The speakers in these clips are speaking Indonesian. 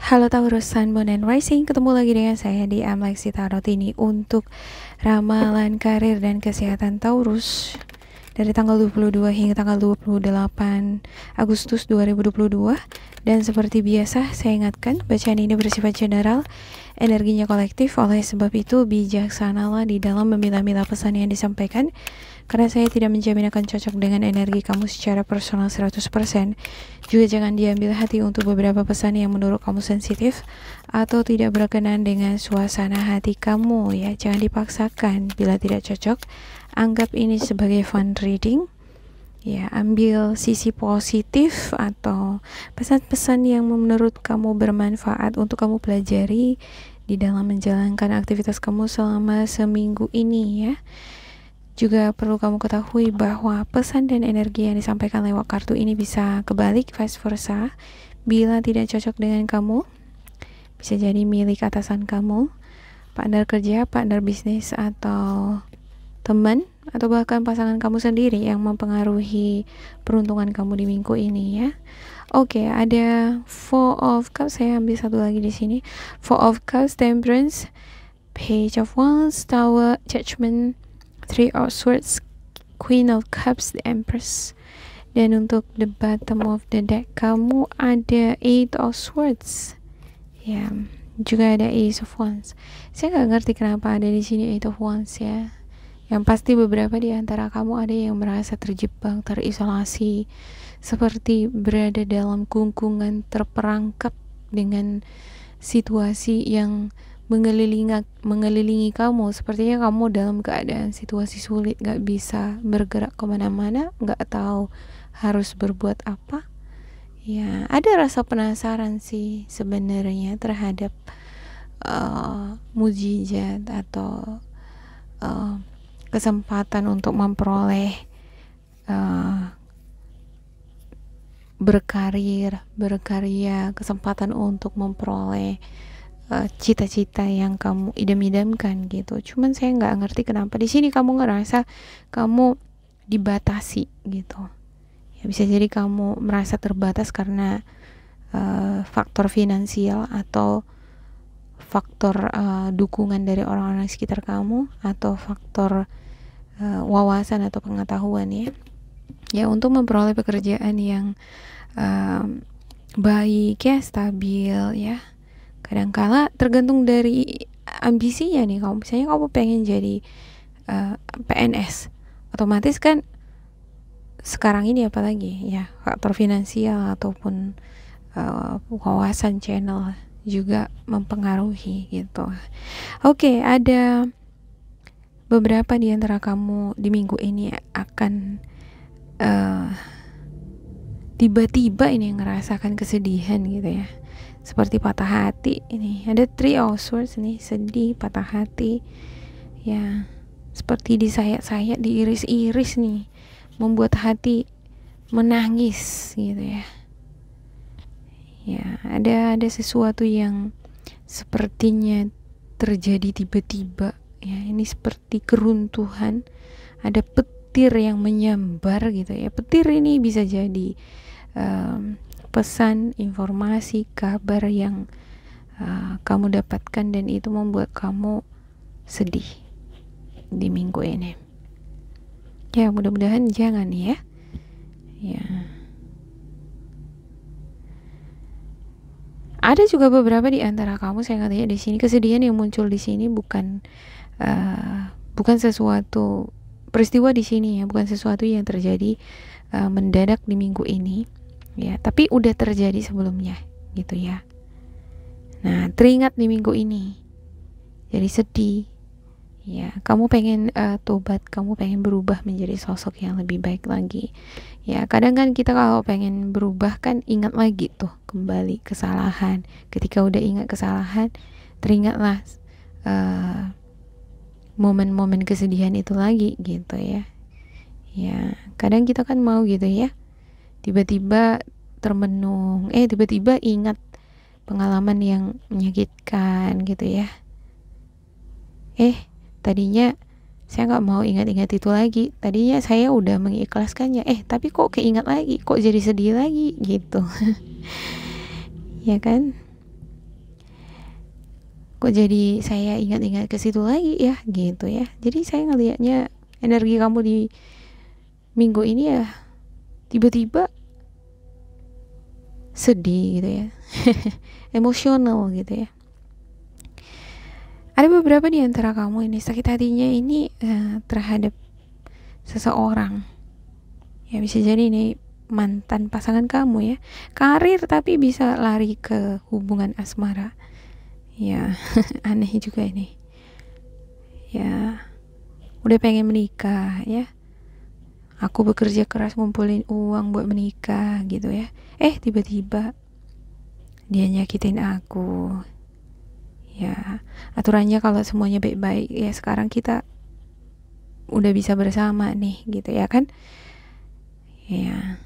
Halo Taurus, Sun, Moon, and Rising. Ketemu lagi dengan saya di Amlexi Tarot ini untuk ramalan karir dan kesehatan Taurus dari tanggal 22 hingga tanggal 28 Agustus 2022. Dan seperti biasa, saya ingatkan bacaan ini bersifat general, energinya kolektif. Oleh sebab itu, bijaksanalah di dalam memilah-milah pesan yang disampaikan, karena saya tidak menjamin akan cocok dengan energi kamu secara personal 100%. Juga jangan diambil hati untuk beberapa pesan yang menurut kamu sensitif atau tidak berkenan dengan suasana hati kamu, ya. Jangan dipaksakan. Bila tidak cocok, anggap ini sebagai fun reading. Ya, ambil sisi positif atau pesan-pesan yang menurut kamu bermanfaat untuk kamu pelajari di dalam menjalankan aktivitas kamu selama seminggu ini, ya. Juga perlu kamu ketahui bahwa pesan dan energi yang disampaikan lewat kartu ini bisa kebalik, vice versa. Bila tidak cocok dengan kamu, bisa jadi milik atasan kamu, partner kerja, partner bisnis, atau teman, atau bahkan pasangan kamu sendiri yang mempengaruhi peruntungan kamu di minggu ini, ya. Oke, ada Four of Cups. Saya ambil satu lagi di sini. Four of Cups, Temperance, Page of Wands, Tower, Judgment, Three of Swords, Queen of Cups, the Empress. Dan untuk the bottom of the deck kamu ada Eight of Swords, ya. Juga ada Ace of Wands. Saya nggak ngerti kenapa ada di sini Eight of Wands, ya. Yang pasti beberapa di antara kamu ada yang merasa terjebak, terisolasi, seperti berada dalam kungkungan, terperangkap dengan situasi yang mengelilingi kamu. Sepertinya kamu dalam keadaan situasi sulit, gak bisa bergerak kemana-mana, gak tahu harus berbuat apa. Ya, ada rasa penasaran sih sebenarnya terhadap mujizat atau kesempatan untuk memperoleh berkarya, kesempatan untuk memperoleh cita-cita yang kamu idam-idamkan gitu. Cuman saya nggak ngerti kenapa di sini kamu ngerasa kamu dibatasi gitu. Ya, bisa jadi kamu merasa terbatas karena faktor finansial atau faktor dukungan dari orang-orang sekitar kamu, atau faktor wawasan atau pengetahuan, ya. Ya, untuk memperoleh pekerjaan yang baik, ya, stabil, ya. Kadangkala tergantung dari ambisinya nih. Kalau misalnya kamu pengen jadi PNS, otomatis kan sekarang ini apalagi, ya, faktor finansial ataupun wawasan channel juga mempengaruhi gitu. Oke, ada beberapa di antara kamu di minggu ini akan tiba-tiba ini ngerasakan kesedihan gitu, ya. Seperti patah hati. Ini ada Three of Swords nih, sedih, patah hati, ya. Seperti disayat-sayat, diiris-iris nih, membuat hati menangis gitu, ya. Ya, ada sesuatu yang sepertinya terjadi tiba-tiba, ya. Ini seperti keruntuhan, ada petir yang menyambar gitu, ya. Petir ini bisa jadi pesan, informasi, kabar yang kamu dapatkan, dan itu membuat kamu sedih di minggu ini. Ya, mudah-mudahan jangan, ya. Ya. Ada juga beberapa di antara kamu, saya katanya di sini kesedihan yang muncul di sini bukan sesuatu peristiwa di sini, ya, bukan sesuatu yang terjadi mendadak di minggu ini, ya, tapi udah terjadi sebelumnya gitu, ya. Nah, teringat di minggu ini, jadi sedih, ya. Kamu pengen tobat, kamu pengen berubah menjadi sosok yang lebih baik lagi, ya. Kadang kan kita kalau pengen berubah kan ingat lagi tuh kembali kesalahan. Ketika udah ingat kesalahan, teringatlah momen-momen kesedihan itu lagi gitu, ya. Ya, kadang kita kan mau gitu, ya, tiba-tiba termenung, tiba-tiba ingat pengalaman yang menyakitkan gitu, ya. Tadinya saya nggak mau ingat-ingat itu lagi, tadinya saya udah mengikhlaskannya, tapi kok keingat lagi, kok jadi sedih lagi gitu. Ya kan. kok jadi saya ingat-ingat ke situ lagi ya gitu ya. Jadi saya ngelihatnya energi kamu di minggu ini ya tiba-tiba sedih gitu ya. Emosional gitu ya. Ada beberapa di antara kamu ini sakit hatinya ini terhadap seseorang. Ya bisa jadi ini mantan pasangan kamu ya. Karir tapi bisa lari ke hubungan asmara. Ya, aneh juga ini. Ya, udah pengen menikah ya. Aku bekerja keras ngumpulin uang buat menikah gitu ya. Tiba-tiba dia nyakitin aku. Ya, aturannya kalau semuanya baik-baik ya sekarang kita udah bisa bersama nih gitu ya kan. Ya,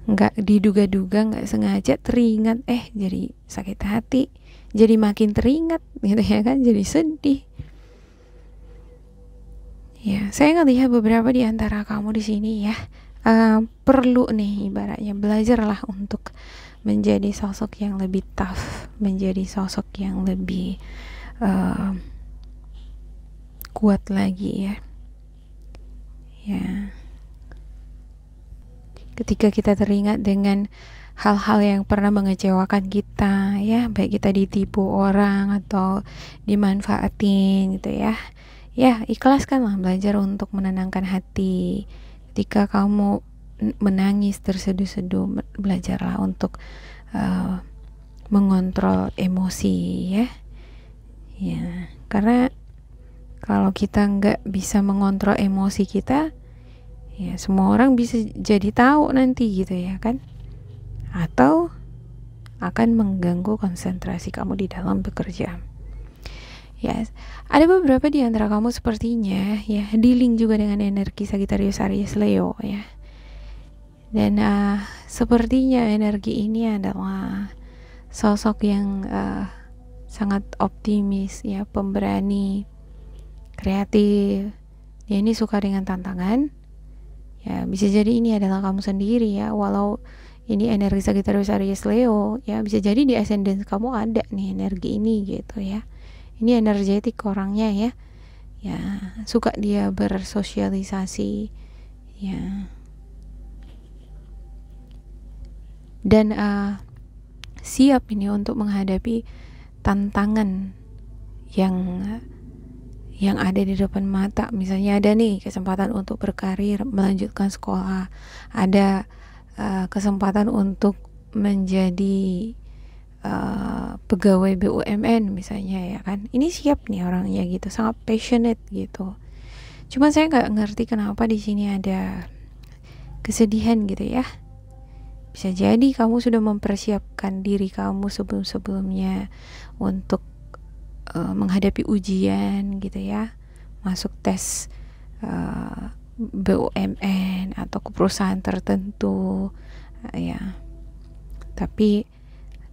nggak diduga-duga, nggak sengaja teringat, jadi sakit hati, jadi makin teringat gitu ya kan, jadi sedih. Ya, saya ngelihat beberapa di antara kamu di sini ya, perlu nih ibaratnya belajarlah untuk menjadi sosok yang lebih tough, menjadi sosok yang lebih kuat lagi ya. Ya. Ketika kita teringat dengan hal-hal yang pernah mengecewakan kita ya, baik kita ditipu orang atau dimanfaatin gitu ya. Ya, ikhlaskanlah, belajar untuk menenangkan hati. Ketika kamu menangis terseduh-seduh, belajarlah untuk mengontrol emosi ya. Ya, karena kalau kita nggak bisa mengontrol emosi kita, ya semua orang bisa jadi tahu nanti gitu ya kan, atau akan mengganggu konsentrasi kamu di dalam bekerja. Ya, ada beberapa di antara kamu sepertinya ya dealing juga dengan energi Sagittarius, Aries, Leo ya. Dan sepertinya energi ini adalah sosok yang sangat optimis ya, pemberani, kreatif. Dia ini suka dengan tantangan. Ya, bisa jadi ini adalah kamu sendiri ya, walau ini energi Sagittarius, Aries, Leo ya, bisa jadi di ascendant kamu ada nih energi ini gitu ya. Ini energetik orangnya ya. Ya, suka dia bersosialisasi ya. Dan siap ini untuk menghadapi tantangan yang ada di depan mata. Misalnya ada nih kesempatan untuk berkarir, melanjutkan sekolah, ada kesempatan untuk menjadi pegawai BUMN misalnya ya kan. Ini siap nih orangnya gitu, sangat passionate gitu. Cuma saya nggak ngerti kenapa di sini ada kesedihan gitu ya. Bisa jadi kamu sudah mempersiapkan diri kamu sebelum-sebelumnya untuk menghadapi ujian gitu ya, masuk tes BUMN atau ke perusahaan tertentu ya, tapi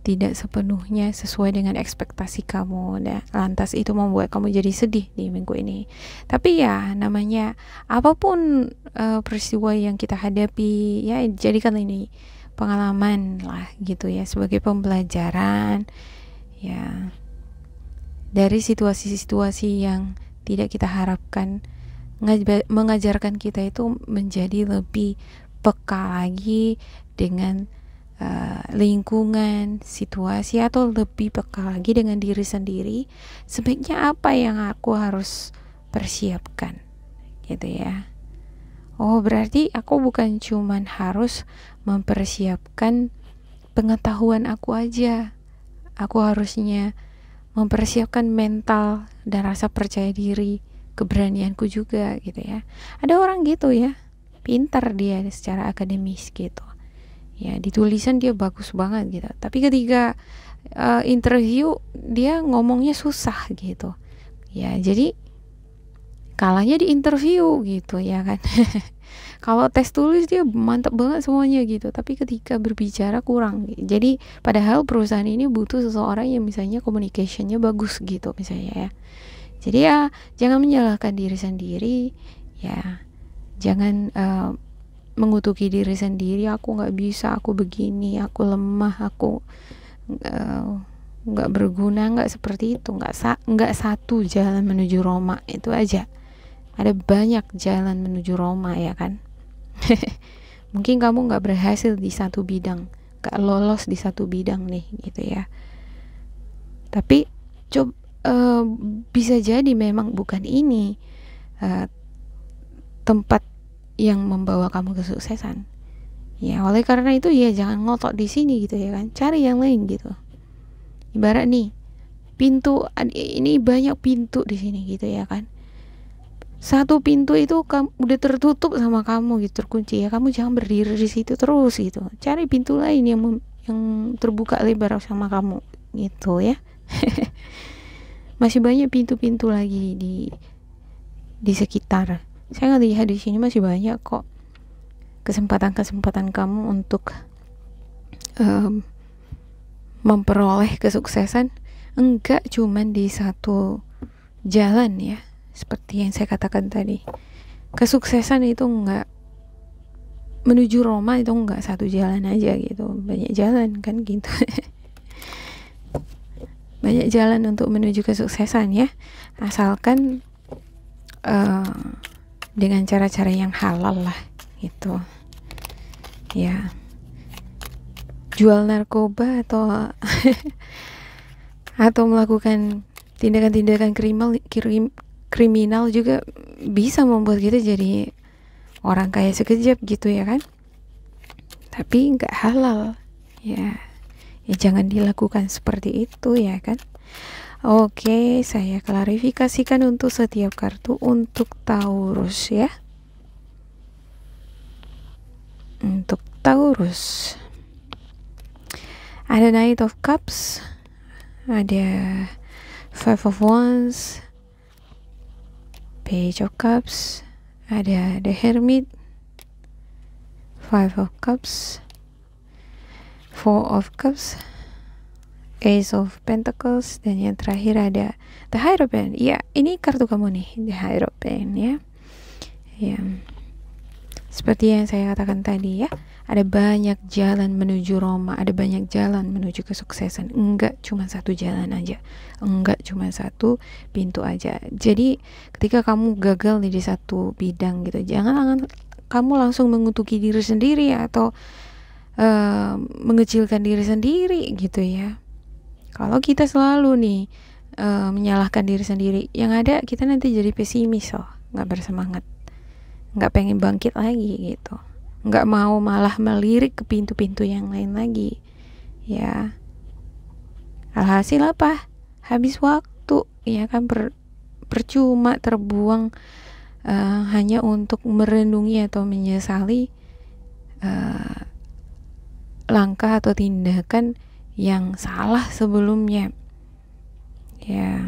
tidak sepenuhnya sesuai dengan ekspektasi kamu. Lantas itu membuat kamu jadi sedih di minggu ini. Tapi ya namanya apapun peristiwa yang kita hadapi ya, jadikan ini pengalaman lah gitu ya, sebagai pembelajaran ya, dari situasi-situasi yang tidak kita harapkan, mengajarkan kita itu menjadi lebih peka lagi dengan lingkungan, situasi, atau lebih peka lagi dengan diri sendiri. Sebaiknya apa yang aku harus persiapkan gitu ya. Oh, berarti aku bukan cuman harus mempersiapkan pengetahuan aku aja, aku harusnya mempersiapkan mental dan rasa percaya diri, keberanianku juga gitu ya. Ada orang gitu ya, pintar dia secara akademis gitu ya, di tulisan dia bagus banget gitu, tapi ketika interview dia ngomongnya susah gitu ya, jadi kalahnya di interview gitu ya kan. Kalau tes tulis dia mantap banget semuanya gitu, tapi ketika berbicara kurang. Jadi padahal perusahaan ini butuh seseorang yang misalnya communicationnya bagus gitu misalnya ya. Jadi ya jangan menyalahkan diri sendiri ya, jangan mengutuki diri sendiri, aku nggak bisa, aku begini, aku lemah, aku nggak berguna, nggak seperti itu. Nggak satu jalan menuju Roma itu aja, ada banyak jalan menuju Roma, ya kan? Mungkin kamu nggak berhasil di satu bidang, nggak lolos di satu bidang nih gitu ya, tapi bisa jadi memang bukan ini tempat yang membawa kamu kesuksesan. Ya, oleh karena itu ya jangan ngotot di sini gitu ya kan. Cari yang lain gitu. Ibarat nih, pintu ini banyak pintu di sini gitu ya kan. Satu pintu itu udah tertutup sama kamu gitu, terkunci ya. Kamu jangan berdiri di situ terus gitu. Cari pintu lain yang terbuka lebar sama kamu gitu ya. Masih banyak pintu-pintu lagi di sekitar. Saya ngelihat di sini masih banyak kok kesempatan-kesempatan kamu untuk memperoleh kesuksesan. Enggak cuman di satu jalan ya, seperti yang saya katakan tadi. Kesuksesan itu enggak, menuju Roma itu enggak satu jalan aja gitu, banyak jalan kan gitu. Banyak jalan untuk menuju kesuksesan ya, asalkan dengan cara-cara yang halal lah gitu ya. Jual narkoba atau atau melakukan tindakan-tindakan kriminal juga bisa membuat kita jadi orang kaya sekejap gitu ya kan, tapi nggak halal ya. Ya jangan dilakukan seperti itu ya kan. Oke, saya klarifikasikan untuk setiap kartu. Untuk Taurus ya, untuk Taurus ada Knight of Cups, ada Five of Wands, Page of Cups, ada The Hermit, Five of Cups, Four of Cups, Ace of Pentacles, dan yang terakhir ada The Hierophant. Ya, ini kartu kamu nih, The Hierophant ya. Ya, seperti yang saya katakan tadi ya, ada banyak jalan menuju Roma, ada banyak jalan menuju kesuksesan. Enggak cuma satu jalan aja, enggak cuma satu pintu aja. Jadi ketika kamu gagal di satu bidang gitu, jangan kamu langsung mengutuki diri sendiri atau mengecilkan diri sendiri gitu ya. Kalau kita selalu nih menyalahkan diri sendiri, yang ada kita nanti jadi pesimis loh, nggak bersemangat, nggak pengen bangkit lagi gitu, nggak mau, malah melirik ke pintu-pintu yang lain lagi ya. Alhasil apa? Habis waktu ya kan, percuma, terbuang hanya untuk merenungi atau menyesali langkah atau tindakan yang salah sebelumnya ya.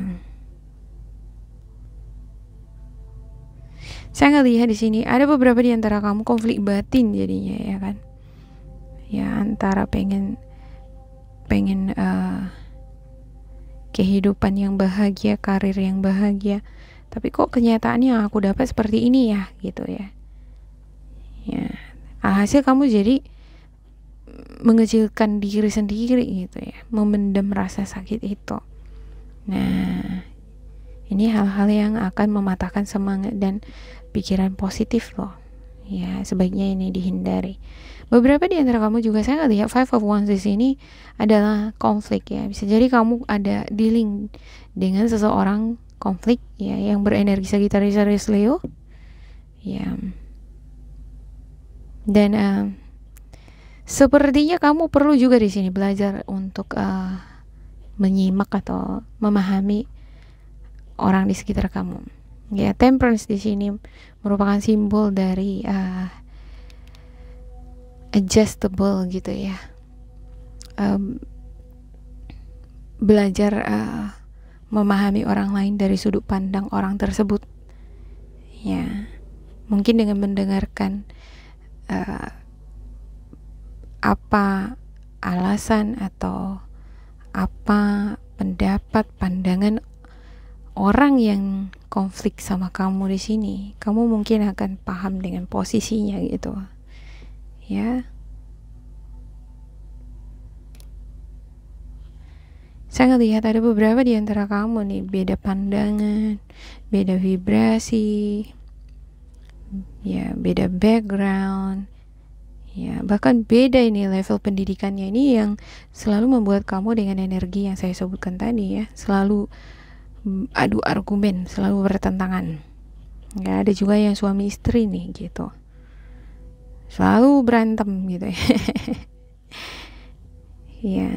Saya ngelihat di sini ada beberapa di antara kamu konflik batin jadinya ya kan, ya antara pengen kehidupan yang bahagia, karir yang bahagia, tapi kok kenyataannya yang aku dapat seperti ini ya gitu ya. Ya, alhasil kamu jadi mengecilkan diri sendiri gitu ya, memendam rasa sakit itu. Nah, ini hal-hal yang akan mematahkan semangat dan pikiran positif loh ya, sebaiknya ini dihindari. Beberapa di antara kamu juga saya lihat Five of Wands di sini adalah konflik ya. Bisa jadi kamu ada dealing dengan seseorang konflik ya, yang berenergi Sagittarius Leo ya. Dan sepertinya kamu perlu juga di sini belajar untuk menyimak atau memahami orang di sekitar kamu. Ya, Temperance di sini merupakan simbol dari adjustable gitu ya. Belajar memahami orang lain dari sudut pandang orang tersebut. Ya, mungkin dengan mendengarkan apa alasan atau apa pendapat, pandangan orang yang konflik sama kamu di sini, kamu mungkin akan paham dengan posisinya gitu. ya. Saya ngelihat ada beberapa di antara kamu nih, beda pandangan, beda vibrasi, ya, beda background, ya, bahkan beda ini level pendidikannya ini yang selalu membuat kamu dengan energi yang saya sebutkan tadi ya, selalu adu argumen, selalu bertentangan. Ya, ada juga yang suami istri nih gitu, selalu berantem gitu ya. Ya,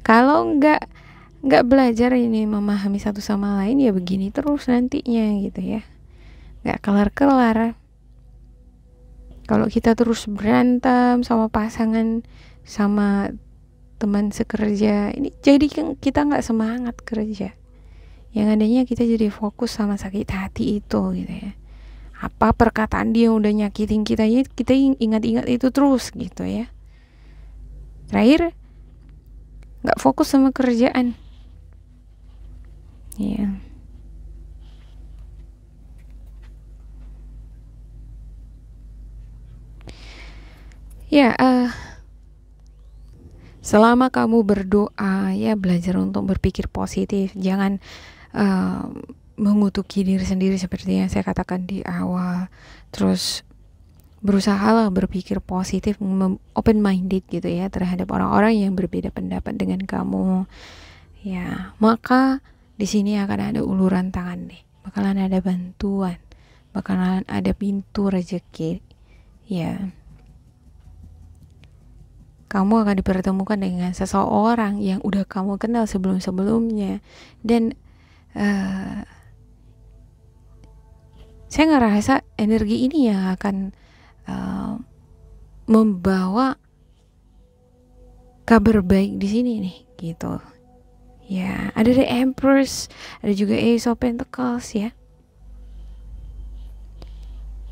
kalau nggak belajar ini memahami satu sama lain, ya begini terus nantinya gitu ya, nggak kelar-kelar. Kalau kita terus berantem sama pasangan, sama teman sekerja, ini jadi kita nggak semangat kerja. Yang adanya kita jadi fokus sama sakit hati itu gitu ya. Apa perkataan dia udah nyakitin kita ingat-ingat itu terus gitu ya. Terakhir nggak fokus sama kerjaan. Ya. Ya, selama kamu berdoa ya, belajar untuk berpikir positif, jangan mengutuki diri sendiri seperti yang saya katakan di awal. Terus berusaha lah berpikir positif, open minded gitu ya terhadap orang-orang yang berbeda pendapat dengan kamu. Ya, maka di sini akan ada uluran tangan nih, bakalan ada bantuan, bakalan ada pintu rezeki. Ya, kamu akan dipertemukan dengan seseorang yang udah kamu kenal sebelum-sebelumnya. Dan saya ngerasa energi ini yang akan membawa kabar baik di sini nih gitu ya. Ada The Empress, ada juga Ace of Pentacles ya.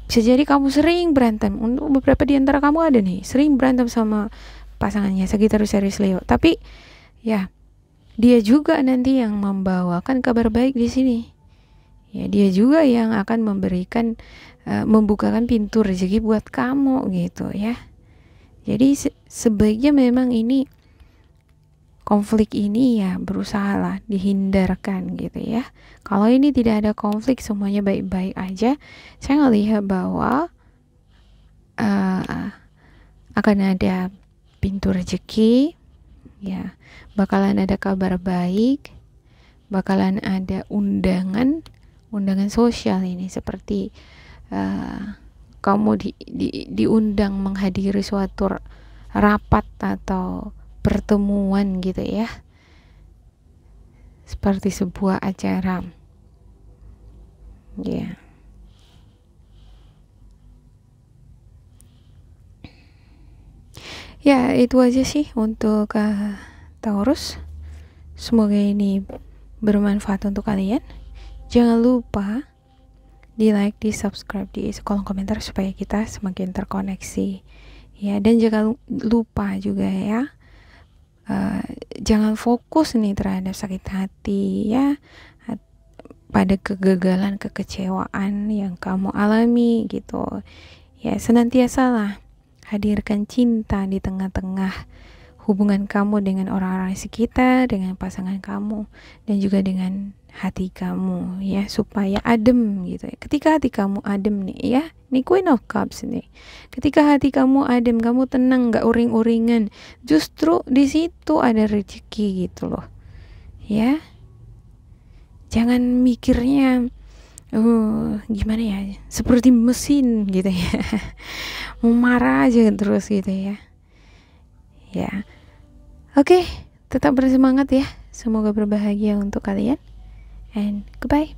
Bisa jadi kamu sering berantem. Untuk beberapa di antara kamu ada nih sering berantem sama pasangannya, Sagittarius, Aries, Leo. Tapi ya, dia juga nanti yang membawakan kabar baik di sini. Ya, dia juga yang akan memberikan membukakan pintu rezeki buat kamu gitu ya. Jadi sebaiknya memang ini konflik ini ya berusahalah dihindarkan gitu ya. Kalau ini tidak ada konflik, semuanya baik-baik aja, saya ngelihat bahwa akan ada pintu rezeki ya, bakalan ada kabar baik, bakalan ada undangan sosial ini, seperti kamu diundang menghadiri suatu rapat atau pertemuan gitu ya, seperti sebuah acara ya. Ya, itu aja sih untuk Taurus. Semoga ini bermanfaat untuk kalian. Jangan lupa di like, di subscribe, di kolom komentar supaya kita semakin terkoneksi ya. Dan jangan lupa juga ya, jangan fokus nih terhadap sakit hati ya, pada kegagalan, kekecewaan yang kamu alami gitu ya. Senantiasalah hadirkan cinta di tengah-tengah hubungan kamu dengan orang-orang sekitar, dengan pasangan kamu, dan juga dengan hati kamu ya, supaya adem gitu ya. Ketika hati kamu adem nih ya, ini Queen of Cups nih, ketika hati kamu adem, kamu tenang, gak uring-uringan, justru di situ ada rezeki gitu loh ya. Jangan mikirnya gimana ya, seperti mesin gitu ya. Mau marah aja terus gitu ya. Ya, oke, tetap bersemangat ya. Semoga berbahagia untuk kalian. And goodbye.